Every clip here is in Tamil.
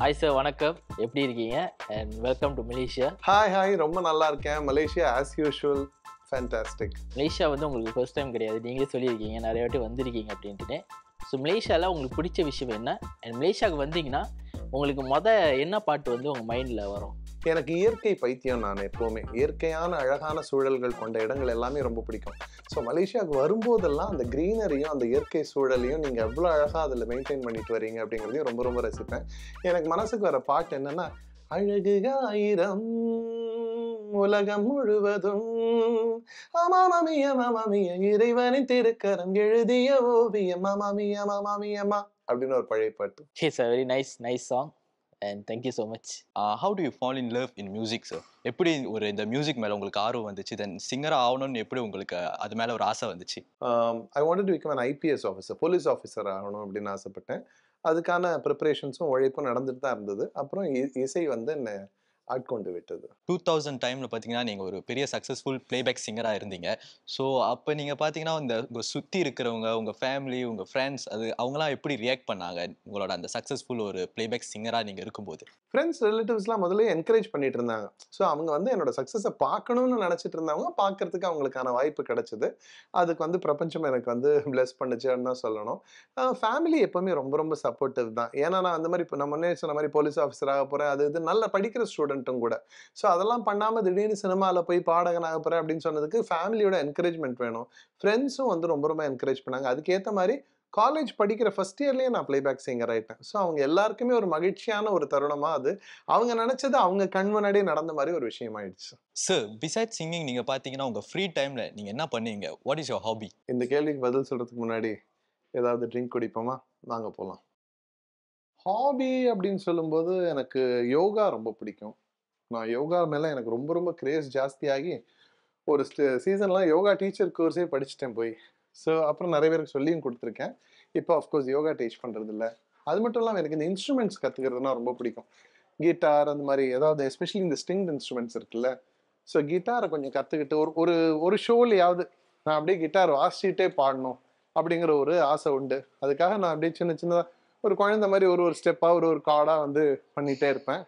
ஹாய் சார், வணக்கம். எப்படி இருக்கீங்க? And welcome to Malaysia. Hi ரொம்ப நல்லா இருக்கேன். Malaysia as usual fantastic. Malaysia வந்து உங்களுக்கு ஃபர்ஸ்ட் டைம் கிடையாது. நீங்களே சொல்லியிருக்கீங்க நிறைய வாட்டி வந்திருக்கீங்க அப்படின்ட்டு. ஸோ மலேசியாவில் உங்களுக்கு பிடிச்ச விஷயம் என்ன? அண்ட் மலேசியாவுக்கு வந்தீங்கன்னா உங்களுக்கு என்ன பாட்டு வந்து உங்கள் மைண்டில் வரும்? எனக்கு இயற்கை பைத்தியம். நான் எப்போவுமே இயற்கையான அழகான சூழல்கள் கொண்ட இடங்கள் எல்லாமே ரொம்ப பிடிக்கும். ஸோ மலேசியாவுக்கு வரும்போதெல்லாம் அந்த க்ரீனரியும் அந்த இயற்கை சூழலையும் நீங்கள் எவ்வளோ அழகாக அதில் மெயின்டைன் பண்ணிட்டு வரீங்க அப்படிங்கிறதையும் ரொம்ப ரசிப்பேன். எனக்கு மனசுக்கு வர பாட்டு என்னென்னா, அழகு ஆயிரம் உலகம் முழுவதும் மாமாமிய மாமாமிய இறைவனின் திருக்கரம் எழுதிய ஓவியம் மாமாமியம்மா அப்படின்னு ஒரு பழைய பாட்டு. It's a very nice song and thank you so much. How to you fall in love in music sir? எப்படி இந்த மியூசிக் மேலே உங்களுக்கு ஆர்வம் வந்துச்சு? தென் சிங்கராக ஆகணும்னு எப்படி உங்களுக்கு அது மேலே ஒரு ஆசை வந்துச்சு? I wanted to become an IPS officer, police officer ஆகணும் அப்படின்னு ஆசைப்பட்டேன். அதுக்கான ப்ரிப்பரேஷன்ஸும் உழைப்பும் நடந்துட்டு தான் இருந்தது. அப்புறம் இசை வந்து என்னை ஆட்கொண்டு விட்டது. 2000 டைமில் பார்த்தீங்கன்னா நீங்கள் ஒரு பெரிய சக்ஸஸ்ஃபுல் பிளேபேக் சிங்கராக இருந்தீங்க. ஸோ அப்போ நீங்கள் பார்த்தீங்கன்னா உங்கள் சுற்றி இருக்கிறவங்க, உங்கள் ஃபேமிலி, உங்கள் ஃப்ரெண்ட்ஸ் அவங்களாம் எப்படி ரியாக்ட் பண்ணாங்க உங்களோட அந்த சக்ஸஸ்ஃபுல் ஒரு பிளேபேக் சிங்கராக நீங்கள் இருக்கும்போது? ஃப்ரெண்ட்ஸ் ரிலேட்டிவ்ஸ்லாம் முதல்ல என்கரேஜ் பண்ணிட்டு இருந்தாங்க. ஸோ அவங்க வந்து என்னோட சக்ஸஸை பார்க்கணும்னு நினச்சிட்டு இருந்தவங்க பார்க்கறதுக்கு அவங்களுக்கான வாய்ப்பு கிடைச்சிது. அதுக்கு வந்து பிரபஞ்சம் எனக்கு வந்து பிளஸ் பண்ணுச்சுன்னு தான் சொல்லணும். ஃபேமிலி எப்போவுமே ரொம்ப சப்போர்ட்டிவ் தான். ஏன்னா நான் அந்த மாதிரி இப்போ நான் முன்னே சொன்ன மாதிரி போலீஸ் ஆஃபீஸராக போகிறேன், இது நல்லா படிக்கிற ஸ்டூடெண்ட்டும் கூட. ஸோ அதெல்லாம் பண்ணாமல் திடீர்னு சினிமாவில் போய் பாடகனாக போகிறேன் அப்படின்னு சொன்னதுக்கு ஃபேமிலியோட என்கரேஜ்மெண்ட் வேணும். ஃப்ரெண்ட்ஸும் வந்து ரொம்ப என்கரேஜ் பண்ணாங்க. அதுக்கேற்ற மாதிரி காலேஜ் படிக்கிற ஃபர்ஸ்ட் இயர்லேயே நான் பிளேபேக் சிங்கர் ஆகிட்டேன். ஸோ அவங்க எல்லாருக்குமே ஒரு மகிழ்ச்சியான ஒரு தருணமாக அது அவங்க நினச்சது அவங்க கண் முன்னாடியே நடந்த மாதிரி ஒரு விஷயம் ஆயிடுச்சு. சார், பிசைட் சிங்கிங் நீங்கள் பார்த்தீங்கன்னா உங்கள் ஃப்ரீ டைமில் நீங்கள் என்ன பண்ணுவீங்க? What is your hobby? இந்த கேள்விக்கு பதில் சொல்கிறதுக்கு முன்னாடி ஏதாவது ட்ரிங்க் குடிப்போமா? வாங்க போகலாம். ஹாபி அப்படின்னு சொல்லும்போது எனக்கு யோகா ரொம்ப பிடிக்கும். நான் யோகா மேலே எனக்கு ரொம்ப கிரேஸ் ஜாஸ்தியாகி ஒரு சீசன்லாம் யோகா டீச்சர் கோர்ஸே படிச்சுட்டேன் போய். ஸோ அப்புறம் நிறைய பேருக்கு சொல்லியும் கொடுத்துருக்கேன். இப்போ ஆஃப்கோர்ஸ் யோகா டீச் பண்ணுறது இல்லை. அது மட்டும் இல்லாமல் எனக்கு இந்த இன்ஸ்ட்ருமெண்ட்ஸ் கற்றுக்கிறதுனா ரொம்ப பிடிக்கும். கிட்டார் அந்த மாதிரி ஏதாவது எஸ்பெஷலி இந்த ஸ்ட்ரிங்ட் இன்ஸ்ட்ருமெண்ட்ஸ் இருக்குல்ல. ஸோ கிட்டாரை கொஞ்சம் கற்றுக்கிட்டு ஒரு ஒரு ஷோலையாவது நான் அப்படியே கிட்டார் வாசிச்சுட்டே பாடணும் அப்படிங்கிற ஒரு ஆசை உண்டு. அதுக்காக நான் அப்படியே சின்னதாக ஒரு குழந்தை மாதிரி ஒரு ஸ்டெப்பாக ஒரு கார்டாக வந்து பண்ணிகிட்டே இருப்பேன்.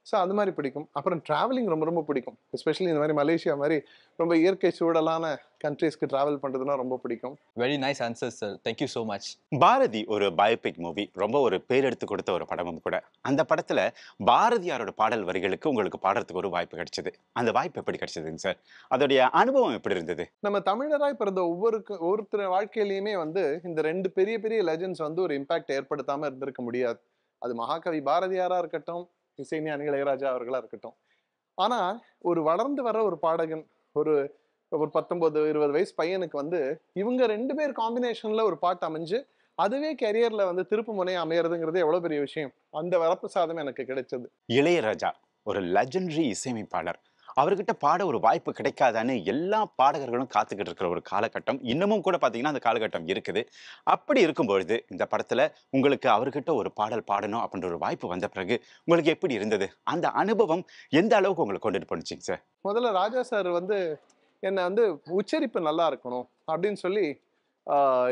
ஸோ அது மாதிரி பிடிக்கும். அப்புறம் ட்ராவலிங் ரொம்ப பிடிக்கும். எஸ்பெஷலி இந்த மாதிரி மலேசியா மாதிரி ரொம்ப இயற்கை சூழலான கண்ட்ரீஸ்க்கு ட்ராவல் பண்ணுறதுனா ரொம்ப பிடிக்கும். Very nice answer sir. Thank you so much. Bharathi ஒரு பயோபிக் மூவி, ரொம்ப ஒரு பேர் எடுத்து கொடுத்த ஒரு படமும் கூட. அந்த படத்துல பாரதியாரோட பாடல் வரிகளுக்கு உங்களுக்கு பாடுறதுக்கு ஒரு வாய்ப்பு கிடைச்சது. அந்த வாய்ப்பு எப்படி கிடைச்சதுங்க சார்? அதோடைய அனுபவம் எப்படி இருந்தது? நம்ம தமிழராய் பிறந்த ஒவ்வொருத்தர் வாழ்க்கையிலையுமே வந்து இந்த ரெண்டு பெரிய லெஜண்ட்ஸ் வந்து ஒரு இம்பாக்ட் ஏற்படுத்தாமல் இருந்திருக்க முடியாது. அது மகாகவி பாரதியாரா இருக்கட்டும், இசைஞானி இளையராஜா அவர்களா இருக்கட்டும். ஆனா ஒரு வளர்ந்து வர ஒரு பாடகன், ஒரு 19-20 வயசு பையனுக்கு வந்து இவங்க 2 பேர் காம்பினேஷன்ல ஒரு பாட்டு அமைஞ்சு அதுவே கெரியர்ல வந்து திருப்பு முனையை அமையறதுங்கிறது எவ்வளவு பெரிய விஷயம். அந்த வரப்பிரசாதம் எனக்கு கிடைச்சது. இளையராஜா ஒரு லெஜெண்டரி இசையமைப்பாளர். அவர்கிட்ட பாட ஒரு வாய்ப்பு கிடைக்காதான்னு எல்லா பாடகர்களும் காத்துக்கிட்டு இருக்கிற ஒரு காலகட்டம் இன்னமும் கூட பார்த்தீங்கன்னா அந்த காலகட்டம் இருக்குது. அப்படி இருக்கும்பொழுது இந்த படத்துல உங்களுக்கு அவர்கிட்ட ஒரு பாடல் பாடணும் அப்படின்ற ஒரு வாய்ப்பு வந்த பிறகு உங்களுக்கு எப்படி இருந்தது? அந்த அனுபவம் எந்த அளவுக்கு உங்களுக்கு கொண்டுட்டு போனுச்சுங்க சார்? முதல்ல ராஜா சார் வந்து என்னை வந்து உச்சரிப்பு நல்லா இருக்கணும் அப்படின்னு சொல்லி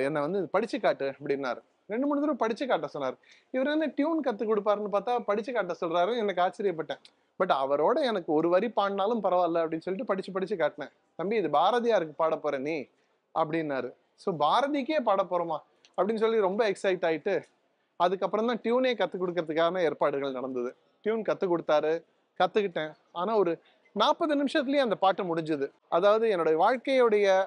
என்னை வந்து படிச்சு காட்டு அப்படின்னாரு. 2-3 தடவை படிச்சு காட்ட சொன்னார். இவர் என்ன டியூன் கற்றுக் கொடுப்பாருன்னு பார்த்தா படிச்சு காட்ட சொல்றாரு. எனக்கு ஆச்சரியப்பட்டேன். பட் அவரோட எனக்கு ஒரு வரி பாடினாலும் பரவாயில்ல அப்படின்னு சொல்லிட்டு படிச்சு காட்டினேன். தம்பி, இது பாரதியாருக்கு பாட போற நீ அப்படின்னாரு. ஸோ பாரதிக்கே பாட போறோமா அப்படின்னு சொல்லி ரொம்ப எக்ஸைட் ஆயிட்டு அதுக்கப்புறம் தான் டியூனே கற்றுக் கொடுக்கறதுக்கான ஏற்பாடுகள் நடந்தது. டியூன் கற்றுக் கொடுத்தாரு, கற்றுக்கிட்டேன். ஆனால் ஒரு 40 நிமிஷத்துலேயே அந்த பாட்டு முடிஞ்சுது. அதாவது என்னுடைய வாழ்க்கையுடைய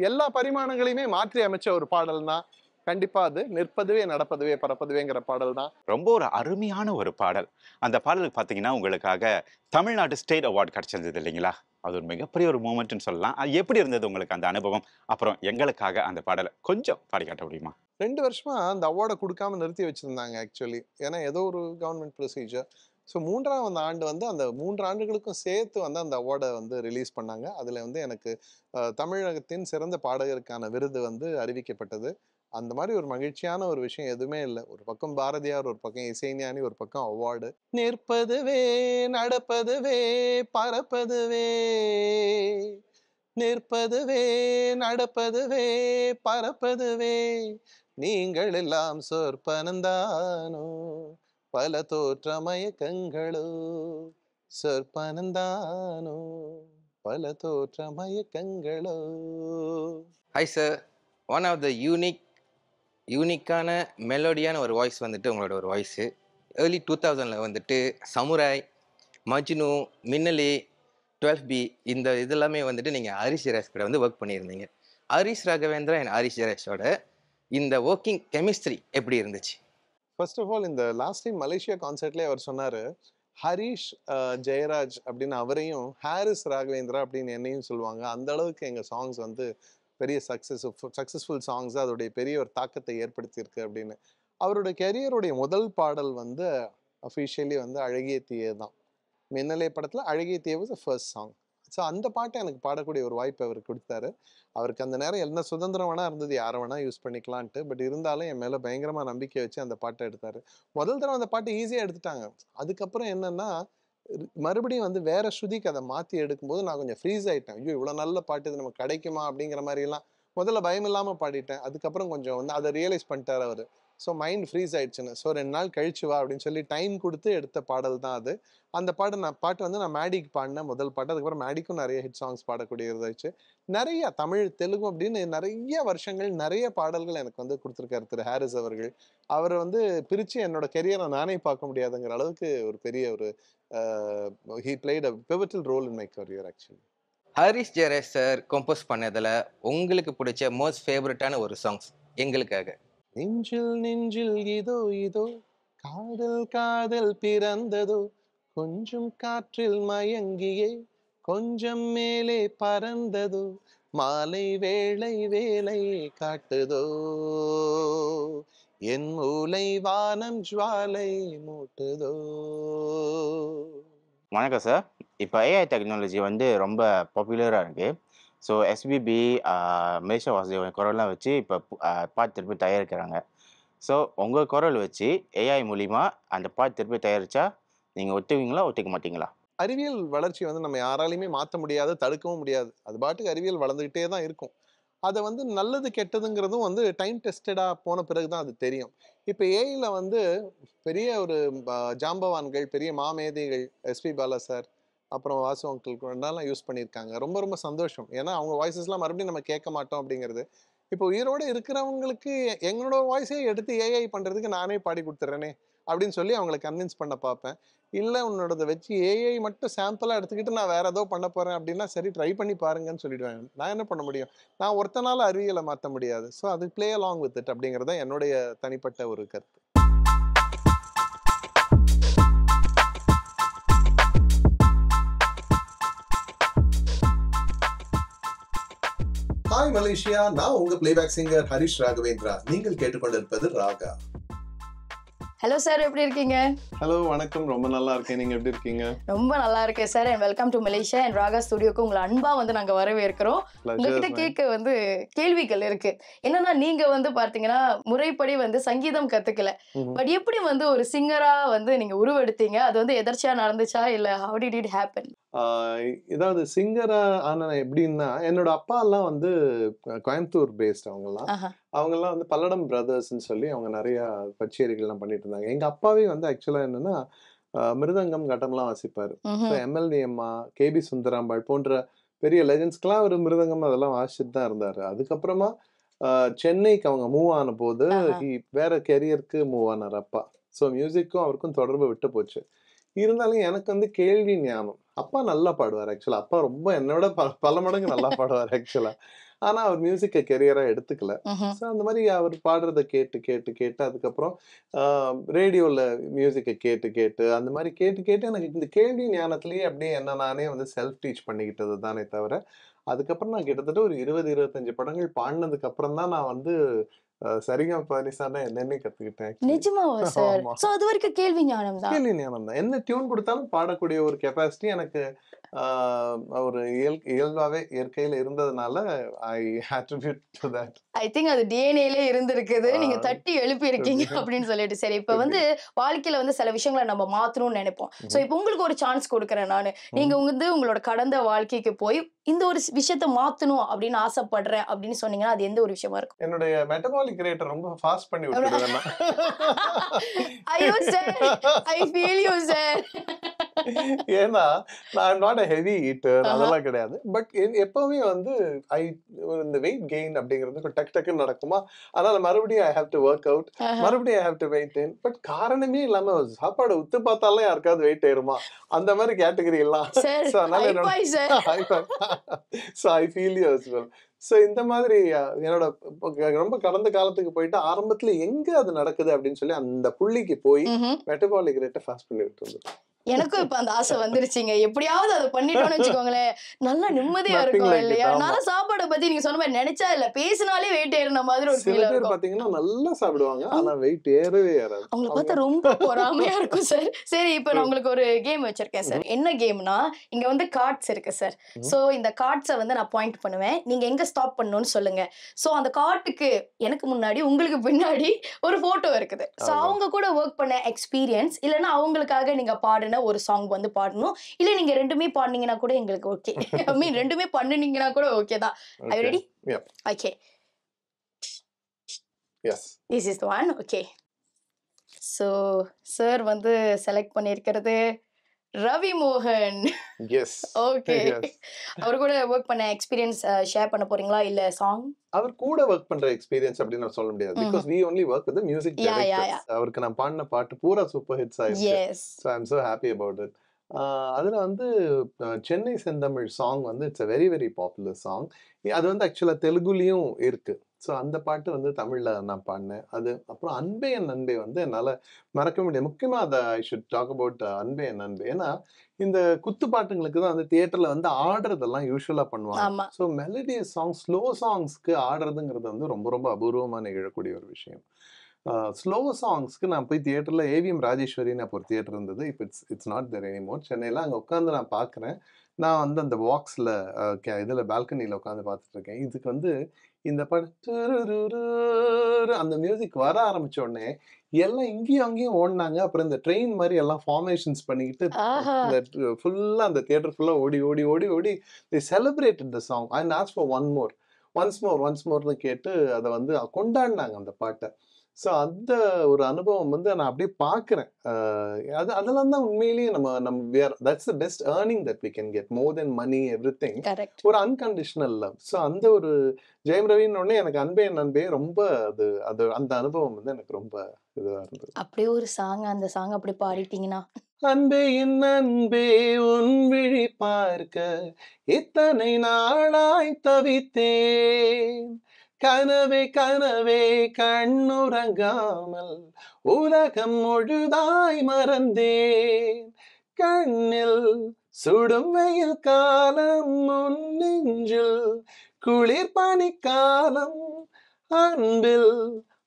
எல்லா பரிமாணங்களையுமே மாற்றி அமைச்ச ஒரு பாடல் தான் கண்டிப்பா அது நிற்பதுவே நடப்பதுவே பறப்பதுவேங்கிற பாடல் தான். ரொம்ப ஒரு அருமையான ஒரு பாடல். அந்த பாடலுக்கு பார்த்தீங்கன்னா உங்களுக்காக தமிழ்நாடு ஸ்டேட் அவார்டு கிடைச்சிருந்தது இல்லைங்களா? அது ஒரு மிகப்பெரிய ஒரு மூமெண்ட்னு சொல்லலாம். அது எப்படி இருந்தது உங்களுக்கு அந்த அனுபவம்? அப்புறம் எங்களுக்காக அந்த பாடலை கொஞ்சம் பாடி காட்ட முடியுமா? 2 வருஷமா அந்த அவார்டை கொடுக்காம நிறுத்தி வச்சிருந்தாங்க ஆக்சுவலி. ஏன்னா ஏதோ ஒரு கவர்மெண்ட் ப்ரொசீஜர். ஸோ 3ஆவது ஆண்டு வந்து அந்த 3 ஆண்டுகளுக்கும் சேர்த்து வந்து அந்த அவார்டை வந்து ரிலீஸ் பண்ணாங்க. அதில் வந்து எனக்கு தமிழகத்தின் சிறந்த பாடகருக்கான விருது வந்து அறிவிக்கப்பட்டது. அந்த மாதிரி ஒரு மகிழ்ச்சியான ஒரு விஷயம் எதுவுமே இல்லை. ஒரு பக்கம் பாரதியார், ஒரு பக்கம் இசைஞானி, ஒரு பக்கம் அவார்டு. நிற்பதுவே நடப்பதுவே பறப்பதுவே, நிற்பதுவே நடப்பதுவே பறப்பதுவே, நீங்கள் எல்லாம் சொற்பனந்தானோ பல தோற்ற மயக்கங்களோ சொற்பனந்தானோ பல தோற்ற மயக்கங்களோ. Hi sir, one of the யூனிக்கான மெலோடியான ஒரு வாய்ஸ் வந்துட்டு உங்களோட ஒரு வாய்ஸு. ஏர்லி 2000 வந்துட்டு சமுராய், மஜ்னு, மின்னலி, 12B இந்த இதெல்லாமே வந்துட்டு நீங்கள் ஹரிஷ் ஜெயராஜ் கூட வந்து ஒர்க் பண்ணியிருந்தீங்க. ஹரிஷ் ராகவேந்திரா அண்ட் ஹரிஷ் ஜெயராஜோட இந்த ஒர்க்கிங் கெமிஸ்ட்ரி எப்படி இருந்துச்சு? ஃபர்ஸ்ட் ஆஃப் ஆல் இந்த லாஸ்ட் டைம் மலேசியா கான்சர்ட்லேயே அவர் சொன்னார், ஹரிஷ் ஜெயராஜ் அப்படின்னு அவரையும் ஹாரிஸ் ராகவேந்திரா அப்படின்னு என்னையும் சொல்லுவாங்க. அந்த அளவுக்கு எங்கள் சாங்ஸ் வந்து பெரிய சக்ஸஸ்ஃபுல் சாங்ஸ் அதோடைய பெரிய ஒரு தாக்கத்தை ஏற்படுத்தியிருக்கு அப்படின்னு. அவரோட கெரியருடைய முதல் பாடல் வந்து அஃபிஷியலி வந்து அழகிய தீயே தான். மின்னலே படத்தில் அழகிய தீயே வாஸ் ஃபர்ஸ்ட் சாங். ஸோ அந்த பாட்டை எனக்கு பாடக்கூடிய ஒரு வாய்ப்பு அவர் கொடுத்தாரு. அவருக்கு அந்த நேரம் என்ன சுதந்திரம் வேணா இருந்தது, யாரை வேணா யூஸ் பண்ணிக்கலான்ட்டு. பட் இருந்தாலும் என் மேலே பயங்கரமாக நம்பிக்கை வச்சு அந்த பாட்டை எடுத்தார். முதல் தடவை அந்த பாட்டை ஈஸியாக எடுத்துட்டாங்க. அதுக்கப்புறம் என்னன்னா மறுபடியும் வந்து வேற ஸ்ருதிக்கு அதை மாற்றி எடுக்கும்போது நான் கொஞ்சம் ஃப்ரீஸ் ஆகிட்டேன். ஐயோ இவ்வளோ நல்ல பாட்டு இது நமக்கு கிடைக்குமா அப்படிங்கிற மாதிரிலாம் முதல்ல பயம் இல்லாமல் பாடிட்டேன். அதுக்கப்புறம் கொஞ்சம் வந்து அதை ரியலைஸ் பண்ணிட்டார் அவர். ஸோ மைண்ட் ஃப்ரீஸ் ஆயிடுச்சுன்னு. ஸோ 2 நாள் கழிச்சு வா அப்படின்னு சொல்லி டைம் கொடுத்து எடுத்த பாடல் தான் அது. அந்த பாட்டு வந்து நான் மேடிக்கு பாடினேன் முதல் பாட்டு. அதுக்கப்புறம் மேடிக்கும் நிறைய ஹிட் சாங்ஸ் பாடக்கூடியதாச்சு. நிறைய தமிழ் தெலுங்கு அப்படின்னு நிறைய வருஷங்கள் நிறைய பாடல்கள் எனக்கு வந்து கொடுத்துருக்காரு திரு ஹாரிஸ் அவர்கள். அவர் வந்து பிரித்து என்னோட கெரியரை நானே பார்க்க முடியாதுங்கிற அளவுக்கு ஒரு பெரிய ஒரு he played a pivotal role in my career actually. Harish Jayaraj sir compose பண்ணதில் உங்களுக்கு பிடிச்ச மோஸ்ட் ஃபேவரட்டான ஒரு சாங்ஸ் எங்களுக்காக. நெஞ்சில் நெஞ்சில் இதோ இதோ காதல் காதல் பிறந்ததோ கொஞ்சம் காற்றில் மயங்கியே கொஞ்சம் மேலே பறந்ததோ மாலை வேளை வேலை காட்டுதோ என் மூளை வானம் ஜுவாலை மூட்டுதோ. வணக்கம் சார். இப்போ ஏஐ டெக்னாலஜி வந்து ரொம்ப பாப்புலராக இருக்குது. ஸோ எஸ்பிபி, மலேசியா வாசுதேவ குரல்லாம் வச்சு இப்போ பாட்டு திருப்பி தயாரிக்கிறாங்க. ஸோ உங்கள் குரல் வச்சு ஏஐ மூலிமா அந்த பாட்டு திருப்பி தயாரித்தா நீங்கள் ஒத்துவீங்களா ஒத்துக்க மாட்டீங்களா? அறிவியல் வளர்ச்சி வந்து நம்ம யாராலையுமே மாற்ற முடியாது, தடுக்கவும் முடியாது. அது பாட்டுக்கு அறிவியல் வளர்ந்துக்கிட்டே தான் இருக்கும். அதை வந்து நல்லது கெட்டதுங்கிறதும் வந்து டைம் டெஸ்டடாக போன பிறகு தான் அது தெரியும். இப்போ ஏஐயில் வந்து பெரிய ஒரு ஜாம்பவான்கள், பெரிய மாமேதைகள், எஸ்பி பாலா சார், அப்புறம் வாசு அங்கிள் கொண்டாலாம் யூஸ் பண்ணியிருக்காங்க. ரொம்ப ரொம்ப சந்தோஷம். ஏன்னா அவங்க வாய்ஸஸ்லாம் மறுபடியும் நம்ம கேட்க மாட்டோம் அப்படிங்கிறது. இப்போ உயிரோடு இருக்கிறவங்களுக்கு எங்களோட வாய்ஸே எடுத்து ஏஐ பண்ணுறதுக்கு நானே பாடி கொடுத்துட்றேனே அப்படின்னு சொல்லி அவங்களை கன்வின்ஸ் பண்ண பார்ப்பேன். இல்லை உன்னோடதை வச்சு ஏஐ மட்டும் சாம்பிளாக எடுத்துக்கிட்டு நான் வேறு ஏதோ பண்ண போகிறேன் அப்படின்னா சரி ட்ரை பண்ணி பாருங்கன்னு சொல்லிடுவேன். நான் என்ன பண்ண முடியும்? நான் ஒருத்தனால அறிவியலை மாற்ற முடியாது. ஸோ அது பிளே அலாங் வித் இட் அப்படிங்கிறத என்னுடைய தனிப்பட்ட ஒரு கருத்து. ஹாய் மலேசியா, நான் உங்க பிளேபேக் சிங்கர் ஹரிஷ் ராகவேந்திரா. நீங்கள் கேட்டுக்கொண்டிருப்பது ராகா. ஹலோ சார், எப்படி இருக்கீங்க? ஹலோ, வணக்கம். ரொம்ப நல்லா இருக்கேன். நீங்க எப்படி இருக்கீங்க? ரொம்ப நல்லா இருக்கேன் sir. And welcome to Malaysia and Raaga ஸ்டுடியோக்கு உங்களை அன்பா வந்து நாங்க வரவேற்கிறோம். உங்ககிட்ட கேட்க வந்து கேள்விகள் இருக்கு. என்னன்னா நீங்க வந்து பார்த்தீங்கன்னா முறைப்படி வந்து சங்கீதம் கத்துக்கல. பட் எப்படி வந்து ஒரு சிங்கரா வந்து நீங்க உருவெடுத்தீங்க? அது வந்து எதர்ச்சியா நடந்துச்சா இல்ல how did it happen? ஏதாவது சிங்கரா ஆனா எப்படின்னா, என்னோட அப்பா எல்லாம் வந்து கோயம்புத்தூர் பேஸ்ட். அவங்கெல்லாம் வந்து பல்லடம் பிரதர்ஸ்ன்னு சொல்லி அவங்க நிறைய கச்சேரிகள்லாம் பண்ணிட்டு இருந்தாங்க. எங்க அப்பாவே வந்து ஆக்சுவலா என்னன்னா மிருதங்கம் கட்டம்லாம் வாசிப்பாரு. எம்எல்ஏ அம்மா, கேபி சுந்தராம்பாள் போன்ற பெரிய லெஜண்ட்ஸ்க்கெல்லாம் ஒரு மிருதங்கம் அதெல்லாம் வாசிச்சுட்டு தான் இருந்தாரு. அதுக்கப்புறமா சென்னைக்கு அவங்க மூவ் ஆன போது வேற கெரியருக்கு மூவ் ஆனார் அப்பா. ஸோ மியூசிக்கும் அவருக்கும் தொடர்பு விட்டு போச்சு. இருந்தாலும் எனக்கு வந்து கேள்வி ஞானம். அப்பா நல்லா பாடுவார் ஆக்சுவலா. அப்பா ரொம்ப என்னோட பல மடங்கு நல்லா பாடுவார் ஆக்சுவலா. ஆனா அவர் மியூசிக்கை கெரியரா எடுத்துக்கல. ஸோ அந்த மாதிரி அவர் பாடுறதை கேட்டு கேட்டு கேட்டு அதுக்கப்புறம் ரேடியோல மியூசிக்கை கேட்டு கேட்டு அந்த மாதிரி கேட்டு கேட்டு எனக்கு இந்த கேள்வி ஞானத்திலேயே அப்படியே என்ன நானே வந்து செல்ஃப் டீச் பண்ணிக்கிட்டது தானே தவிர, அதுக்கப்புறம் நான் கிட்டத்தட்ட ஒரு 20-25 படங்கள் பாடினதுக்கு அப்புறம் தான் நான் வந்து சரிகம பனிசானா என்னன்னு கத்துக்கிட்டேன். நிஜமாவா சார்? சோ அது வரைக்கும் கேள்வி ஞானம் தான். கேள்வி ஞானம் தான். என்ன டியூன் கொடுத்தாலும் பாடக்கூடிய ஒரு கெப்பாசிட்டி எனக்கு ஒரு இயல்பாவே இயற்கையில இருந்ததுனால ஐ attribute to that. I think அது டிஎன்ஏலே இருந்திருக்குது, நீங்க தட்டி எழுப்பி இருக்கீங்க அப்படின்னு சொல்லிட்டு. சரி, இப்ப வந்து வாழ்க்கையில வந்து சில விஷயங்களை நம்ம மாத்தணும்னு நினைப்போம். சோ இப்போ உங்களுக்கு ஒரு சான்ஸ் கொடுக்குறேன் நானு. நீங்க வந்து உங்களோட கடந்த வாழ்க்கைக்கு போய் இந்த ஒரு விஷயத்த மாத்தணும் அப்படின்னு ஆசைப்படுறேன் அப்படின்னு சொன்னீங்கன்னா அது எந்த ஒரு விஷயமா இருக்கும்? என்னுடைய மெட்டபாலிக் ரேட்டை ரொம்ப ஃபாஸ்ட் பண்ணி விட்டுருவேன். ஐயோ sir, I feel you sir. ஏன்னா நான் நாட் அ ஹெவி ஈட்டர், அதெல்லாம் கிடையாது. பட் எப்பவுமே வந்து இந்த வெயிட் கெயின் அப்படிங்கிறது டக்கு டக்குன்னு நடக்குமா, அதனால மறுபடியும் I have to work out, மறுபடியும் I have to maintain. But காரணமே இல்லாம சாப்பாடு உத்து பார்த்தாலே யாருக்காவது வெயிட் ஏறுமா, அந்த மாதிரி கேட்டகரி எல்லாம். So I feel you as well. So இந்த மாதிரி என்னோட ரொம்ப கடந்த காலத்துக்கு போயிட்டு ஆரம்பத்துல எங்க அது நடக்குது அப்படின்னு சொல்லி அந்த புள்ளிக்கு போய் மெட்டபாலிக் ரேட்டை ஃபாஸ்ட் பண்ணி விட்டு வந்துடும். எனக்கும் இப்ப அந்த ஆசை வந்துருச்சுங்க. எப்படியாவது அதை பண்ணிட்டோம்னு வச்சுக்கோங்களேன், நல்லா நிம்மதியா இருக்கும் இல்லையா? நல்ல சாப்பாடை பத்தி நீங்க சொன்ன மாதிரி நினைச்சா இல்ல, பேசினாலே வெயிட் ஏறின மாதிரி ஒரு ஃபீல் இருக்கும். பாத்தீங்கன்னா நல்லா சாப்பிடுவாங்க, ஆனா வெயிட் ஏறவே ஏறாது. அவங்கள பார்த்தா ரொம்ப பொறாமையா இருக்கும் சார். சரி, இப்ப நான் உங்களுக்கு ஒரு கேம் வச்சிருக்கேன் சார். என்ன கேம்னா, இங்க வந்து கார்ட்ஸ் இருக்கு சார். சோ இந்த கார்ட்ஸை வந்து நான் பாயிண்ட் பண்ணுவேன், நீங்க எங்க ஸ்டாப் பண்ணணும்னு சொல்லுங்க. சோ அந்த கார்டுக்கு எனக்கு முன்னாடி உங்களுக்கு பின்னாடி ஒரு போட்டோ இருக்குது. சோ அவங்க கூட ஒர்க் பண்ண எக்ஸ்பீரியன்ஸ், இல்லைன்னா அவங்களுக்காக நீங்க பாடின ஒரு சாங் வந்து பாடணும். இல்ல நீங்க ரெண்டுமே பாடுனீங்கன்னா கூட எங்களுக்கு ஓகே. ஐ மீன் ரெண்டுமே பண்ணுனீங்கன்னா கூட ஓகே தான். Are you ready? Yeah. Okay. Yes. This is the one. Okay. So sir வந்து செலக்ட் பண்ணியிருக்கிறது ரவி மோகன். எஸ். ஓகே. அவர் கூட ஒர்க் பண்ண எக்ஸ்பீரியன்ஸ் ஷேர் பண்ண போறீங்களா இல்ல சாங்? அவர் கூட ஒர்க் பண்ற எக்ஸ்பீரியன்ஸ் அப்படின்னு நான் சொல்ல முடியாது, because we only work with the music director. அவருக்கு நான் பாடின பாட்டு பூரா சூப்பர் ஹிட்ஸ் ஆயிடுச்சு. So I'm so happy about it. அதுல வந்து சென்னை செந்தமிழ் சாங் வந்து it's a very very popular song. அது வந்து ஆக்சுவலா தெலுங்குலயும் இருக்கு. ஸோ அந்த பாட்டு வந்து தமிழ்ல நான் பாடினேன். அது அப்புறம் அன்பே என் அன்பே வந்து என்னால மறக்க முடியாது. முக்கியமா அதை ஐ ஷுட் டாக் அபவுட் அன்பே என் அன்பே. ஏன்னா இந்த குத்து பாட்டுங்களுக்கு தான் வந்து தியேட்டர்ல வந்து ஆடுறதெல்லாம் யூஸ்வலா பண்ணுவாங்க. ஸோ மெலடியஸ் சாங், ஸ்லோ சாங்ஸ்க்கு ஆடுறதுங்கிறது வந்து ரொம்ப ரொம்ப அபூர்வமா நிகழக்கூடிய ஒரு விஷயம். ஸ்லோ சாங்ஸ்க்கு நான் போய் தியேட்டர்ல ஏவிஎம் ராஜேஸ்வரின்னு அப்போ ஒரு தியேட்டர் இருந்தது. இப்போ இட்ஸ் நாட் தேர் எனிமோர். சென்னையில் அங்கே உட்காந்து நான் பார்க்குறேன். நான் வந்து அந்த பாக்ஸில் இதில் பால்கனியில் உட்காந்து பார்த்துட்டு இருக்கேன். இதுக்கு வந்து இந்த பாட்டு அந்த மியூசிக் வர ஆரம்பிச்ச உடனே எல்லாம் இங்கேயும் அங்கேயும் ஓடினாங்க. அப்புறம் இந்த ட்ரெயின் மாதிரி எல்லாம் ஃபார்மேஷன்ஸ் பண்ணிக்கிட்டு இந்த ஃபுல்லாக அந்த தியேட்டர் ஃபுல்லாக ஓடி ஓடி ஓடி ஓடி they celebrated the song and asked for once moreன்னு கேட்டு அதை வந்து கொண்டாடினாங்க அந்த பாட்டை. ஸோ அந்த ஒரு அனுபவம் வந்து நான் அப்படியே பார்க்குறேன். அதெல்லாம் தான் உண்மையிலேயே நம்ம that's the best earning that we can get, more than money everything. ஒரு அன்கண்டிஷனல் லவ். ஸோ அந்த ஒரு ஜெயம் ரவின்னு உடனே எனக்கு அன்பே என் அன்பே ரொம்ப அது அந்த அனுபவம் வந்து எனக்கு ரொம்ப இதுவாக இருந்தது. அப்படியே ஒரு சாங், அந்த சாங் அப்படி பாடிட்டீங்கன்னா, அன்பே என் அன்பே உன் விழி பார்க்க இத்தனை நாளாய் தவித்தேன், கனவே கனவே கண்ணுறங்காமல் உலகம் முழுதாய் மறந்தேன், கண்ணில் சுடும் வெயில் காலம் உன் நெஞ்சில் குளிர் பனிக்காலம், அன்பில்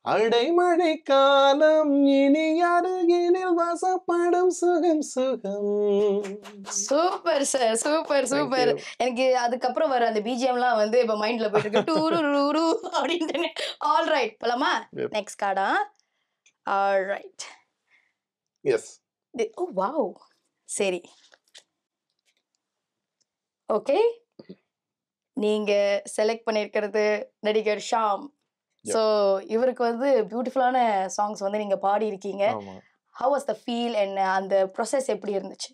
அடைமழை காலம் இனி அருகினில் வசப்படும் சுகம் சுகம். Super sir, super super. எனக்கு அதுக்கப்புறம் வர அந்த பிஜிஎம்லாம் வந்து இப்போ மைண்ட்ல போயிட்டு இருக்கு. டூரு அப்படின்ட்டு. ஆல் ரைட், போலாமா? நெக்ஸ்ட் கார்டா? All right. Yes. Oh wow, சரி ஓகே. நீங்க செலக்ட் பண்ணியிருக்கிறது நடிகர் ஷாம். ஸோ இவருக்கு வந்து பியூட்டிஃபுல்லான சாங்ஸ் வந்து நீங்க பாடி இருக்கீங்க. How was the feel and அந்த ப்ராசஸ் எப்படி இருந்துச்சு?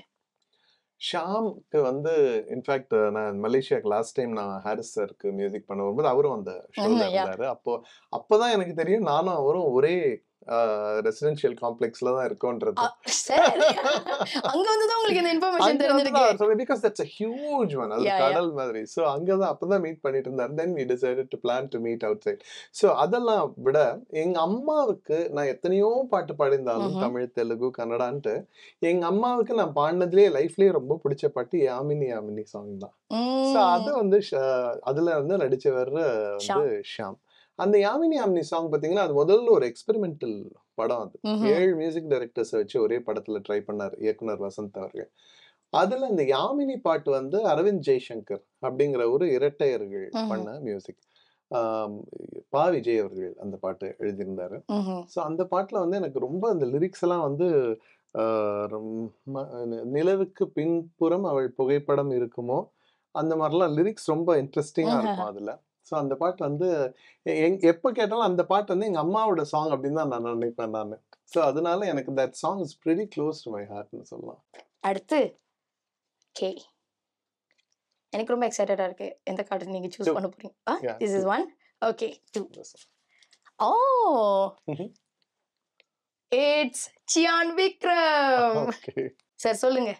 ஷாம்க்கு வந்து இன்ஃபேக்ட் நான் மலேசியாவுக்கு லாஸ்ட் டைம் நான் ஹாரிஸ் சாருக்கு மியூசிக் பண்ண வரும்போது அவரும் அந்த ஷோல இருந்தாரு. அப்போதான் எனக்கு தெரியும் நானும் அவரும் ஒரே ரெசிடென்ஷியல் காம்ப்ளெக்ஸ்ல தான் இருக்கோன்றது. அங்க வந்து தான் உங்களுக்கு இந்த இன்ஃபர்மேஷன் தெரிஞ்சிருக்கு. because that's a huge one. அது கடல் மாதிரி. சோ அங்க தான் அப்பதான் மீட் பண்ணிட்டு இருந்தார். then we decided to plan to meet outside. So அதெல்லாம் விட எங்க அம்மாவுக்கு நான் எத்தனையோ பாட்டு பாடிந்தாலும் தமிழ், தெலுங்கு, கன்னடான்ட்டு எங்க அம்மாவுக்கு நான் பாடினதுலயே லைஃப்லயே ரொம்ப பிடிச்ச பாட்டு யாமினி யாமினி சாங் தான். சோ அது வந்து அதுல வந்து நடிச்சவர் வந்து ஷாம். அந்த யாமினி யாமினி சாங் பாத்தீங்கன்னா அது முதல்ல ஒரு எக்ஸ்பெரிமெண்டல் படம். அது 7 மியூசிக் டைரக்டர்ஸ் வச்சு ஒரே படத்துல ட்ரை பண்ணார் இயக்குனர் வசந்த் அவர்கள். அதுல இந்த யாமினி பாட்டு வந்து அரவிந்த் ஜெய்சங்கர் அப்படிங்கிற ஒரு இரட்டையர்கள் பண்ண மியூசிக். பா விஜய் அவர்கள் அந்த பாட்டு எழுதியிருந்தாரு. ஸோ அந்த பாட்டுல வந்து எனக்கு ரொம்ப அந்த லிரிக்ஸ் எல்லாம் வந்து நிலவுக்கு பின்புறம் அவள் புகைப்படம் இருக்குமோ அந்த மாதிரிலாம் லிரிக்ஸ் ரொம்ப இன்ட்ரெஸ்டிங்கா இருக்கும் அதுல. ஸோ அந்த பாட்டு வந்து எப்போ கேட்டாலும் அந்த பாட்டு வந்து எங்க அம்மாவோட சாங் அப்படின்னு தான் நான் நினைப்பேன் நான். ஸோ அதனால எனக்கு that song is very close to my ஹார்ட்னு சொல்லலாம். அடுத்து கே, எனக்கு ரொம்ப எக்ஸைட்டடா இருக்கு. எந்த கார்டு நீங்க சூஸ் பண்ண போறீங்க? This is 1. Okay, 2. Oh, it's Chiyaan Vikram. Sir சொல்லுங்க.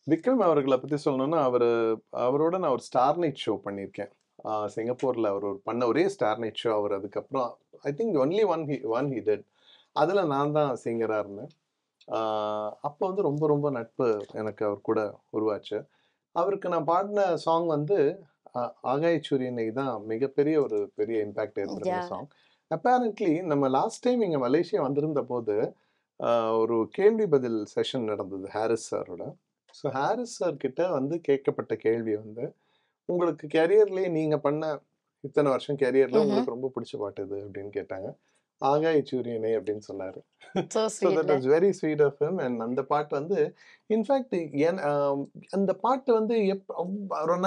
விக்ரம் அவர்களை பத்தி சொல்லணும்னா அவரோட நான் ஒரு ஸ்டார் நைட் ஷோ பண்ணியிருக்கேன் சிங்கப்பூர்ல. அவர் பண்ண ஒரே ஸ்டார் நைட் ஷோ. அவர் அதுக்கப்புறம் I think only one he did. அதுல நான் தான் சிங்கரா இருந்தேன். அப்போ வந்து ரொம்ப ரொம்ப நட்பு எனக்கு அவர் கூட உருவாச்சு. அவருக்கு நான் பாடின சாங் வந்து ஆகாயச்சூரியனை தான் மிகப்பெரிய ஒரு பெரிய இம்பாக்ட் ஏற்படுத்த சாங். அப்பேரண்ட்லி நம்ம லாஸ்ட் டைம் இங்கே மலேசியா வந்திருந்த போது ஒரு கேள்வி பதில் செஷன் நடந்தது ஹாரிஸ் சாரோட. ஸோ ஹாரிஸ் சார் கிட்ட வந்து கேட்கப்பட்ட கேள்வி வந்து, உங்களுக்கு கெரியர்லேயே நீங்கள் பண்ண இத்தனை வருஷம் கெரியரில் உங்களுக்கு ரொம்ப பிடிச்ச பாட்டு இது அப்படின்னு கேட்டாங்க. ஆகாயச்சூரியனே அப்படின்னு சொன்னார். So that was very sweet of him. And அந்த பாட்டு வந்து இன்ஃபேக்ட் அந்த பாட்டு வந்து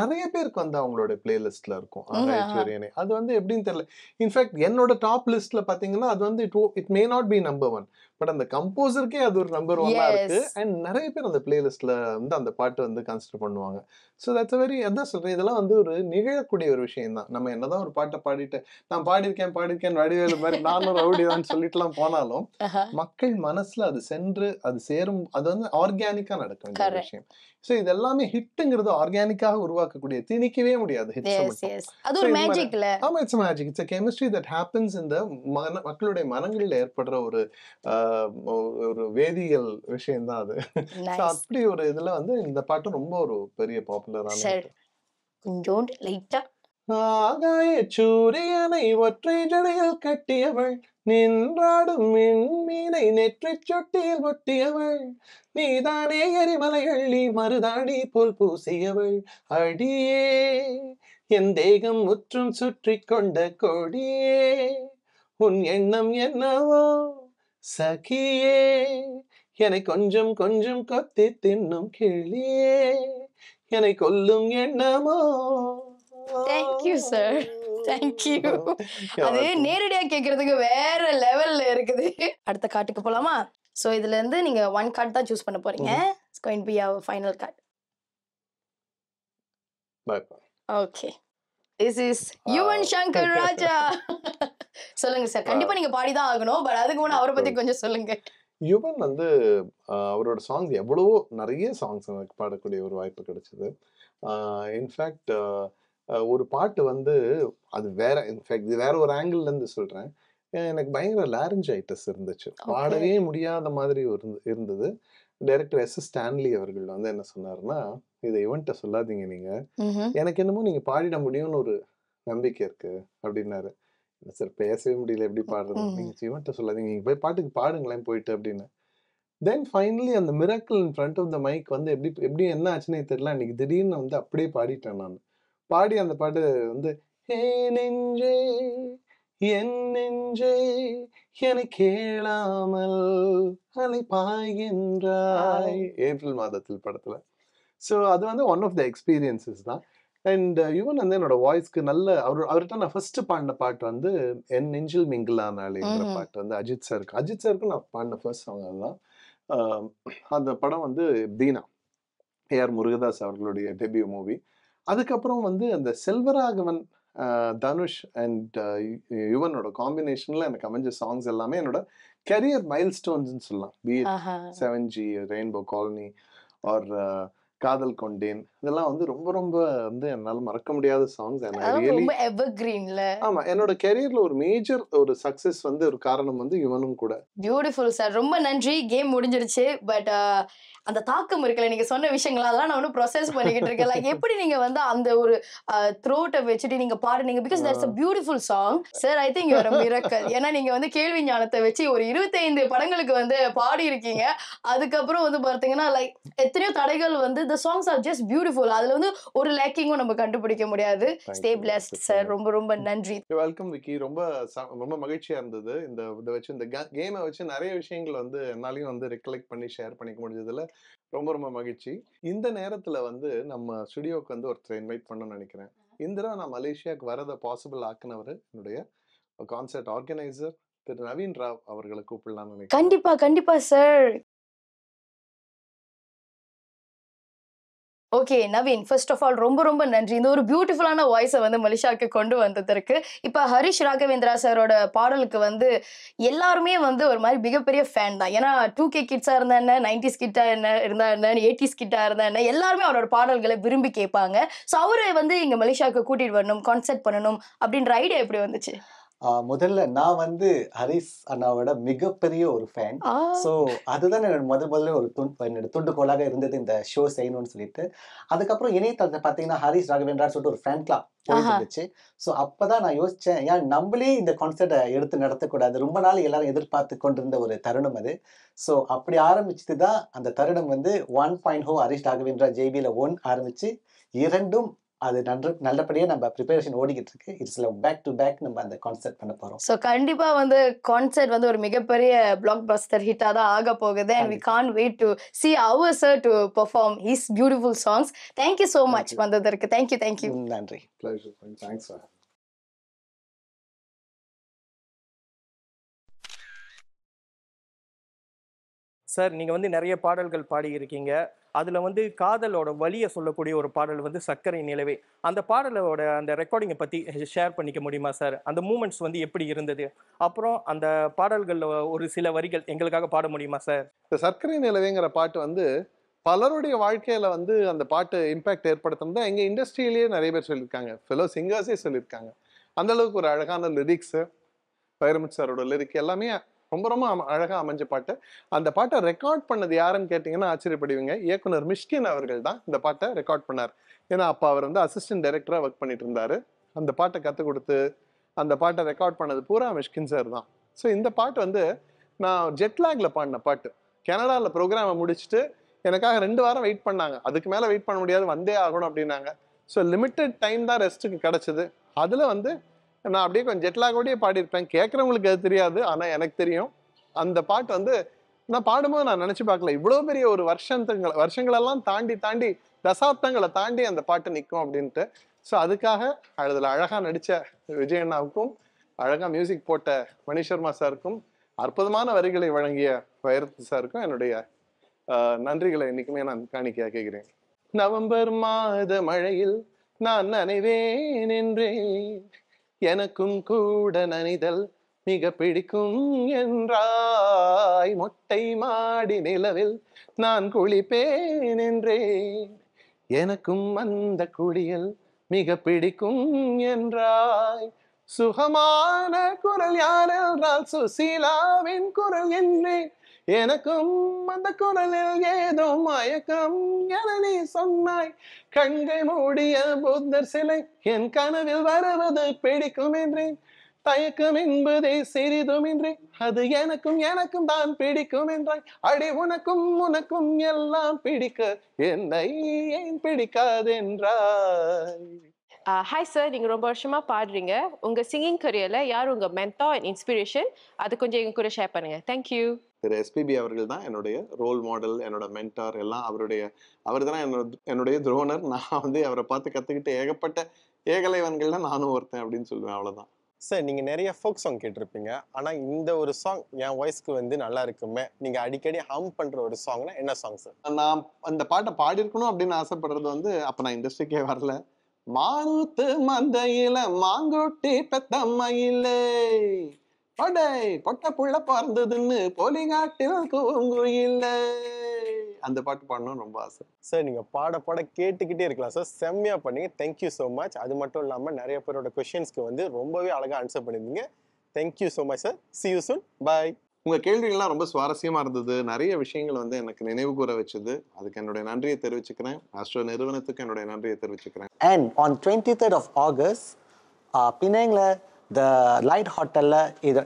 நிறைய பேருக்கு வந்து அவங்களோட பிளேலிஸ்ட்ல இருக்கும் ஆகாயச்சூரியனே. அது வந்து எப்படின்னு தெரியல. இன்ஃபேக்ட் என்னோட டாப் லிஸ்ட்ல பாத்தீங்கன்னா அது வந்து it may not be number 1, but அந்த கம்போசருக்கே அது ஒரு நம்பர் 1 இருக்கு. அண்ட் நிறைய பேர் அந்த பிளேலிஸ்ட்ல வந்து அந்த பாட்டு வந்து கன்சிடர் பண்ணுவாங்க. ஸோ தட்ஸ் வெரி, அதான் சொல்றேன், இதெல்லாம் வந்து ஒரு நிகழக்கூடிய ஒரு விஷயம் தான். நம்ம என்னதான் ஒரு பாட்டை பாடிட்டு நான் பாடியிருக்கேன் வடிவேலு மாதிரி நானும் ரவுடிதான் சொல்லிட்டுலாம் போனாலும் மக்கள் மனசுல அது சென்று அது சேரும், அது வந்து ஆர்கானிக்கா நடக்கும் இந்த விஷயம். ஸோ இது எல்லாமே ஹிட்டுங்கிறது ஆர்கானிக்காக உருவாக்கக்கூடிய, திணிக்கவே முடியாது. ஆமா, it's magic. It's a chemistry that happens in the மக்களுடைய மனங்களில் ஏற்படுற ஒரு வேதியியல் விஷயம் தான் அது. அப்படி ஒரு இதுல வந்து இந்த பாட்டு ரொம்ப ஒரு பெரிய பாப்புலரான. கொஞ்சோண்டு லைட்டா ஆகாயச்சூரியனை ஒற்றை ஜடையில் கட்டியவள், நின்றாடும் மீனை நெற்றி சொட்டியில் ஒட்டியவள், நீதானே எரிமலைகள் நீ மருதாணி போல் பூசியவள், அடியே என் தேகம் முற்றும் சுற்றி கொண்ட கொடியே, உன் எண்ணம் என்னவோ சகியே, என்னை கொஞ்சம் கொஞ்சம் கொத்தி தின்னும் கிளியே, என்னை கொல்லும் எண்ணமோ. Thank you sir, thank you. அது நேரடியா கேக்குறதுக்கு வேற லெவல்ல இருக்குது. அடுத்த கார்டுக்கு போலாமா? சோ இதுல இருந்து நீங்க 1 கார்டு தான் சூஸ் பண்ண போறீங்க. It's going to be our final card. Okay, this is Yuvan Shankar Raja. சொல்லுங்க சார். கண்டிப்பா நீங்க பாடி தான் ஆகணும், பட் அதுக்கு முன்ன அவரை பத்தி கொஞ்சம் சொல்லுங்க. யுவன் வந்து அவரோட சாங்ஸ் எவ்வளவோ நிறைய சாங்ஸ் எனக்கு பாடக்கூடிய ஒரு வாய்ப்பு கிடைச்சது. இன்ஃபேக்ட் ஒரு பாட்டு வந்து அது வேற, இன்ஃபேக்ட் இது வேற ஒரு ஆங்கிள் இருந்து சொல்றேன். எனக்கு பயங்கர லாரஞ்சிட்டிஸ் இருந்துச்சு, பாடவே முடியாத மாதிரி இருந்தது. டைரக்டர் எஸ் ஸ்டான்லி அவர்கள் வந்து என்ன சொன்னாருன்னா, இதை இவன்ட்ட சொல்லாதீங்க, நீங்க எனக்கு என்னமோ நீங்க பாடிட முடியும்னு ஒரு நம்பிக்கை இருக்கு அப்படின்னாரு. சார் பேசவே முடியல, எப்படி பாடுறது, நீங்க இவன்ட்ட சொல்லாதீங்க, நீங்க போய் பாட்டுக்கு பாடுங்களேன் போயிட்டு அப்படின்னு. தென் ஃபைனலி அந்த miracle in front of the mic வந்து எப்படி என்ன ஆச்சுன்னே தெரியல, அன்னைக்கு திடீர்னு வந்து அப்படியே பாடிட்டேன் நான். பாடி அந்த பாட்டு வந்து ஹே நெஞ்சே என் நெஞ்சே என்னை கேளாமல் அலை பாய்கின்றாய், ஏப்ரல் மாதத்தில் படத்துல. ஸோ அது வந்து ஒன் ஆஃப் த எக்ஸ்பீரியன்சஸ் தான். அண்ட் யுவன் வந்து என்னோட வாய்ஸ்க்கு நல்ல அவர்கிட்ட நான் ஃபர்ஸ்ட் பாடின பாட்டு வந்து என் நெஞ்சில் மிங்கிலானாலேங்கிற பாட்டு வந்து அஜித் சாருக்கு நான் பாடின ஃபர்ஸ்ட் சாங் அதுதான். அந்த படம் வந்து தீனா, ஏஆர் முருகதாஸ் அவர்களுடைய டெபியூ மூவி. அதுக்கப்புறம் வந்து அந்த செல்வராகவன், தனுஷ் அண்ட் யுவனோட காம்பினேஷன்ல எனக்கு அமைஞ்ச சாங்ஸ் எல்லாமே என்னோட கரியர் மைல் ஸ்டோன்ஸ்ன்னு சொல்லலாம். B it 7G, rainbow colony, or Kadhal Kondein, இதெல்லாம் வந்து ரொம்ப ரொம்ப வந்து என்னால மறக்க முடியாத சாங்ஸ். ரொம்ப எவர்கிரீன்ல. ஆமா, என்னோட கெரியர்ல ஒரு மேஜர் ஒரு சக்சஸ் வந்து ஒரு காரணம் வந்து இவனும் கூட. பியூட்டிஃபுல் சார், ரொம்ப நன்றி. கேம் முடிஞ்சிருச்சு. பட் அந்த தாக்கம் இருக்குல்ல, நீங்க சொன்ன விஷயங்கள் அதெல்லாம் நான் ஒன்றும் ப்ரொசஸ் பண்ணிக்கிட்டு இருக்கேன். லைக் எப்படி நீங்க வந்து அந்த ஒரு த்ரோட்டை வச்சுட்டு நீங்க பாடுனீங்க, because that's a beautiful song sir. I think you're a miracle. ஏன்னா நீங்க வந்து கேள்வி ஞானத்தை வச்சு ஒரு 25 படங்களுக்கு வந்து பாடி இருக்கீங்க. அதுக்கப்புறம் வந்து பார்த்தீங்கன்னா லைக் எத்தனையோ தடைகள் வந்து the songs are just beautiful. அதுல வந்து ஒரு லேக்கிங்கும் நம்ம கண்டுபிடிக்க முடியாது. Stay blessed sir. ரொம்ப ரொம்ப நன்றி. வெல்கம் விக்கி. ரொம்ப ரொம்ப மகிழ்ச்சியா இருந்தது. இதை வச்சு இந்த கேமை வச்சு நிறைய விஷயங்கள் வந்து என்னாலையும் வந்து ரெக்கலெக்ட் பண்ணி ஷேர் பண்ணிக்க முடிஞ்சதுல ரொம்ப ரொம்ப மகிழ்ச்சி. இந்த நேரத்துல வந்து நம்ம ஸ்டுடியோக்கு வந்து ஒருத்தர் இன்வைட் பண்ணணும்னு நினைக்கிறேன். இந்த தடவை நான் மலேசியாவுக்கு வரதை பாசிபிள் ஆக்குனவர் என்னுடைய கான்சர்ட் ஆர்கனைசர் திரு நவீன் ராவ் அவர்களை கூப்பிடலாம்னு நினைக்கிறேன். கண்டிப்பா கண்டிப்பா sir. Okay Naveen, first of all ரொம்ப ரொம்ப நன்றி. இந்த ஒரு பியூட்டிஃபுல்லான வாய்ஸை வந்து மலேசியாவுக்கு கொண்டு வந்ததற்கு. இப்போ ஹரிஷ் ராகவேந்திரா சாரோட பாடலுக்கு வந்து எல்லாருமே வந்து ஒரு மாதிரி மிகப்பெரிய ஃபேன் தான். ஏன்னா 2K கிட்ஸாக இருந்தா என்ன, 90s கிட்டா என்ன இருந்தா என்ன, 80s கிட்டா இருந்தா என்ன, எல்லாருமே அவரோட பாடல்களை விரும்பி கேட்பாங்க. ஸோ அவரை வந்து இங்கே மலேசியாவுக்கு கூட்டிகிட்டு வரணும், கான்சர்ட் பண்ணணும் அப்படின்ற ஐடியா எப்படி வந்துச்சு? முதல்ல நான் வந்து ஹரிஷ் அண்ணாவோட மிகப்பெரிய ஒரு ஃபேன். ஸோ அதுதான் என்னோட முதல்ல ஒரு என்னோட துண்டுகோலாக இருந்தது இந்த ஷோ செய்யணும்னு சொல்லிட்டு. அதுக்கப்புறம் இணையதளத்தை பார்த்தீங்கன்னா ஹரிஷ் ராகவேந்திரா சொல்லிட்டு ஒரு ஃபேன் கிளப் போயிட்டு இருந்துச்சு. ஸோ அப்பதான் நான் யோசிச்சேன், ஏன் நம்மளே இந்த கான்சர்ட்டை எடுத்து நடத்தக்கூடாது. ரொம்ப நாள் எல்லாரும் எதிர்பார்த்து கொண்டிருந்த ஒரு தருணம் அது. ஸோ அப்படி ஆரம்பிச்சது தான் அந்த தருணம் வந்து 1.0 ஹரிஷ் ராகவேந்திரா JBல 1 ஆரம்பிச்சு 2ம் அது நல்லபடியாக நம்ம ப்ரிப்பரேஷன் ஓடிக்கிட்டு இருக்கு. இட்ஸ் பேக் டு பேக் நம்ம அந்த கான்சர்ட் பண்ண போறோம். ஸோ கண்டிப்பா வந்து கான்சர்ட் வந்து ஒரு மிகப்பெரிய பிளாக் பஸ்டர் ஹிட்டா தான் ஆக போகுது. And we can't wait to see our sir to perform his beautiful songs. Thank you so much வந்ததற்கு. Thank you. நன்றி. Pleasure. Thanks sir. சார், நீங்கள் வந்து நிறைய பாடல்கள் பாடியிருக்கீங்க. அதில் வந்து காதலோட வலியை சொல்லக்கூடிய ஒரு பாடல் வந்து சர்க்கரை நிலவே. அந்த பாடலோட அந்த ரெக்கார்டிங்கை பற்றி ஷேர் பண்ணிக்க முடியுமா சார்? அந்த மூமெண்ட்ஸ் வந்து எப்படி இருந்தது? அப்புறம் அந்த பாடல்களில் ஒரு சில வரிகள் எங்களுக்காக பாட முடியுமா சார்? இந்த சர்க்கரை நிலவேங்கிற பாட்டு வந்து பலருடைய வாழ்க்கையில வந்து அந்த பாட்டு இம்பாக்ட் ஏற்படுத்தும் தான் எங்கள் இண்டஸ்ட்ரியிலேயே நிறைய பேர் சொல்லியிருக்காங்க. ஃபெலோ சிங்கர்ஸே சொல்லியிருக்காங்க. அந்த அளவுக்கு ஒரு அழகான லிரிக்ஸு, வைரமுத்து சாரோட லிரிக் எல்லாமே ரொம்ப ரொம்ப அழகாக அமைஞ்ச பாட்டு. அந்த பாட்டை ரெக்கார்ட் பண்ணது யாருன்னு கேட்டிங்கன்னா ஆச்சரியப்படுவீங்க. இயக்குனர் மிஷ்கின் அவர்கள் தான் இந்த பாட்டை ரெக்கார்ட் பண்ணார். ஏன்னா அப்போ அவர் வந்து அசிஸ்டன்ட் டைரக்டராக ஒர்க் பண்ணிட்டு இருந்தார். அந்த பாட்டை கற்றுக் கொடுத்து அந்த பாட்டை ரெக்கார்ட் பண்ணது பூரா மிஷ்கின் சார் தான். ஸோ இந்த பாட்டு வந்து நான் ஜெட்லாகில் பாடின பாட்டு. கனடாவில் ப்ரோக்ராமை முடிச்சுட்டு எனக்காக 2 வாரம் வெயிட் பண்ணாங்க. அதுக்கு மேலே வெயிட் பண்ண முடியாது, வந்தே ஆகணும் அப்படின்னாங்க. ஸோ லிமிட்டட் டைம் தான் ரெஸ்ட்டுக்கு கிடச்சிது. அதில் வந்து நான் அப்படியே கொஞ்சம் ஜெட்லாகோடையே பாடியிருப்பேன். கேட்குறவங்களுக்கு அது தெரியாது, ஆனால் எனக்கு தெரியும். அந்த பாட்டு வந்து நான் பாடும்போது நான் நினச்சி பார்க்கல, இவ்வளோ பெரிய ஒரு வருஷங்களெல்லாம் தாண்டி தசாப்தங்களை தாண்டி அந்த பாட்டு நிற்கும் அப்படின்ட்டு. ஸோ அதுக்காக அதில் அழகாக நடித்த விஜய் அண்ணாவுக்கும் அழகாக மியூசிக் போட்ட மணி சர்மா சாருக்கும் அற்புதமான வரிகளை வழங்கிய வைரமுத்து சாருக்கும் என்னுடைய நன்றிகளை என்றைக்குமே நான் காணிக்கையாக கேட்கிறேன். நவம்பர் மாத மழையில் நான் நனைவேன் என்றேன், எனக்கும் கூட நனைதல் மிக பிடிக்கும் என்றாய், மொட்டை மாடி நிலவில் நான் குளிப்பேன் என்றேன், எனக்கும் அந்த குளியல் மிக பிடிக்கும் என்றாய், சுகமான குரல் யார் என்றால் சுசீலாவின் குரல் என்றேன், எனக்கும் அந்த குரலில் ஏதோ மயக்கம் என நீ சொன்னாய், கண்கள் மூடிய புத்தர் சிலை என் கனவில் வருவது பிடிக்கும் என்றேன், தயக்கம் என்பதே சிறிதுமின்றி அது எனக்கும் தான் பிடிக்கும் என்றாய், அடி உனக்கும் எல்லாம் பிடிக்க என்னை ஏன் பிடிக்காது என்றாய். ஹாய் சார், நீங்கள் ரொம்ப வருஷமாக பாடுறீங்க. உங்கள் சிங்கிங் கரியரில் யார் உங்கள் மென்டார் அண்ட் இன்ஸ்பிரேஷன்? அது கொஞ்சம் எங்க கூட ஷேர் பண்ணுங்கள். தேங்க்யூ. திரு SPB அவர்கள் தான் என்னுடைய ரோல் மாடல், என்னோட மென்டார் எல்லாம். அவர் தான் என்னுடைய துரோணர். நான் வந்து அவரை பார்த்து கற்றுக்கிட்டு ஏகப்பட்ட ஏகலைவன்கள்ல நானும் ஒருத்தன் அப்படின்னு சொல்லுவேன். அவ்வளோதான் சார். நீங்கள் நிறைய ஃபோக் சாங் கேட்டிருப்பீங்க, ஆனால் இந்த ஒரு சாங் என் வாய்ஸ்க்கு வந்து நல்லா இருக்குமே, நீங்கள் அடிக்கடி ஹம் பண்ணுற ஒரு சாங்னா என்ன சாங் சார்? நான் அந்த பாட்டை பாடியிருக்கணும் அப்படின்னு ஆசைப்படுறது வந்து அப்போ நான் இண்டஸ்ட்ரிக்கே வரல. மானூத்து மந்தையில மாங்கொட்டி பெத்தம்மையில பொட்ட புள்ள பிறந்ததுன்னு போலிகாட்டில் கூங்குயில்ல அந்த பாட்டு பாடணும்னு ரொம்ப ஆசை. சார் நீங்கள் பாட பாட கேட்டுக்கிட்டே இருக்கலாம் சார். செம்மையாக பண்ணீங்க. Thank you so much. அது மட்டும் இல்லாமல் நிறைய பேரோட கொஷின்ஸ்க்கு வந்து ரொம்பவே அழகாக ஆன்சர் பண்ணியிருந்தீங்க. Thank you so much sir. see you soon. பாய். உங்கள் கேள்விகள்லாம் ரொம்ப சுவாரஸ்யமாக இருந்தது. நிறைய விஷயங்கள் வந்து எனக்கு நினைவு கூற வச்சது. அதுக்கு என்னுடைய நன்றியை தெரிவிச்சுக்கிறேன். ஆஸ்ட்ரோ நிறுவனத்துக்கு என்னுடைய நன்றியை தெரிவிச்சுக்கிறேன். And on 23rd of August பினாங்கில் த லைட் ஹோட்டலில்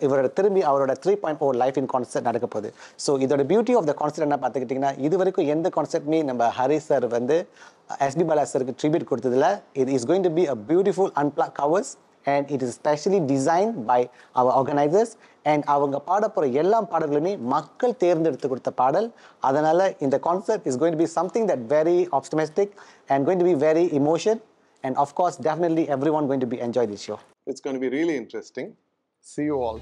இவரோட திரும்பி அவரோட 3.0 லைஃப் இன் கான்சர்ட் நடக்க போகுது. ஸோ இதோட பியூட்டி ஆஃப் த கான்சர்ட் என்ன பார்த்துக்கிட்டிங்கன்னா, இது வரைக்கும் எந்த கான்சர்ட்மே நம்ம ஹரிஷ் சார் வந்து எஸ்பி பாலா சாருக்கு ட்ரிபியூட் கொடுத்ததில்ல. இது is going to be a beautiful unblock covers and it is specially designed by our organizers and அவங்க பாட போகிற எல்லா பாடல்களுமே மக்கள் தேர்ந்தெடுத்து கொடுத்த பாடல். அதனால் இந்த concert is going to be something that very optimistic and going to be very emotion and of course definitely everyone going to be enjoy this show. It's going to be really interesting. See you all.